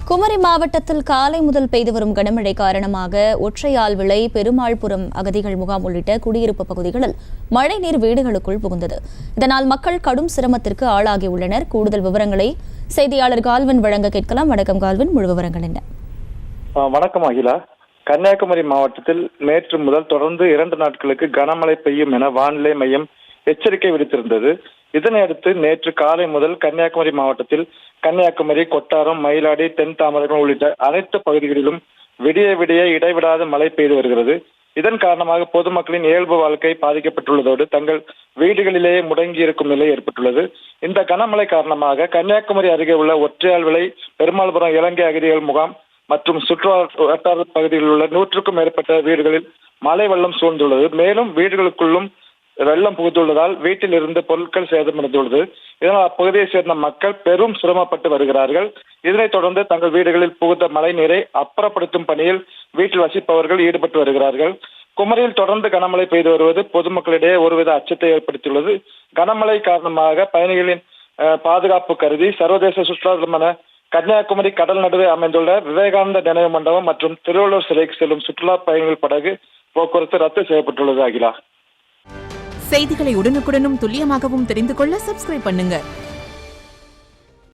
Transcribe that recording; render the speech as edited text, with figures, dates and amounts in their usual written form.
குமரி மாவட்டத்தில் காலை முதல் பெய்து வரும் கனமழை காரணமாக ஒற்றையால் விளை, பெருமாள்புரம் அகதிகள் முகாம் உள்ளிட்ட குடியிருப்பு பகுதிகளில் மழைநீர் வீடுகளுக்குள் புகுந்தது. இதனால் மக்கள் கடும் சிரமத்திற்கு ஆளாகியுள்ளனர். கூடுதல் விவரங்களை செய்தியாளர் கால்வின் வழங்க கேட்கலாம். வணக்கம் கால்வின், முழு விவரங்கள் என்ன? வணக்கம் அகிலா. கன்னியாகுமரி மாவட்டத்தில் நேற்று முதல் தொடர்ந்து 2 நாட்களுக்கு கனமழை பெய்யும் என வானிலை மையம் எச்சரிக்கை விடுத்திருந்தது. இதனையடுத்து நேற்று காலை முதல் கன்னியாகுமரி மாவட்டத்தில் கன்னியாகுமரி, கொட்டாரம், மயிலாடி, தென் தாமரைக்குளம் உள்ளிட்ட அனைத்து பகுதிகளிலும் விடிய இடைவிடாத மழை பெய்து வருகிறது. இதன் காரணமாக பொதுமக்களின் இயல்பு வாழ்க்கை பாதிக்கப்பட்டுள்ளதோடு தங்கள் வீடுகளிலேயே முடங்கி இருக்கும் நிலை ஏற்பட்டுள்ளது. இந்த கனமழை காரணமாக கன்னியாகுமரி அருகே உள்ள ஒற்றையால் விளை, பெருமாள்புரம் இலங்கை அகதிகள் முகாம் மற்றும் சுற்று வட்டார பகுதிகளில் உள்ள 100க்கும் மேற்பட்ட வீடுகளில் மழை வெள்ளம் சூழ்ந்துள்ளது. மேலும் வீடுகளுக்குள்ளும் வெள்ளம் புகுந்துள்ளதால் வீட்டில் இருந்து பொருட்கள் சேதமடைந்துள்ளது. இதனால் அப்பகுதியை சேர்ந்த மக்கள் பெரும் சிரமப்பட்டு வருகிறார்கள். இதனைத் தொடர்ந்து தங்கள் வீடுகளில் புகுந்த மழை நீரை அப்புறப்படுத்தும் பணியில் வீட்டில் வசிப்பவர்கள் ஈடுபட்டு வருகிறார்கள். குமரியில் தொடர்ந்து கனமழை பெய்து வருவது பொதுமக்களிடையே ஒருவித அச்சத்தை ஏற்படுத்தியுள்ளது. கனமழை காரணமாக பயணிகளின் பாதுகாப்பு கருதி சர்வதேச சுற்றுலாத்தலமான கன்னியாகுமரி கடல் நடுவே அமைந்துள்ள விவேகானந்த நினைவு மண்டபம் மற்றும் திருவள்ளுவர் சிலைக்கு செல்லும் சுற்றுலா பயணிகள் படகு போக்குவரத்து ரத்து செய்யப்பட்டுள்ளது. அகிலா, செய்திகளை உடனுக்குடனும் துல்லியமாகவும் தெரிந்து கொள்ள சப்ஸ்கிரைப் பண்ணுங்க.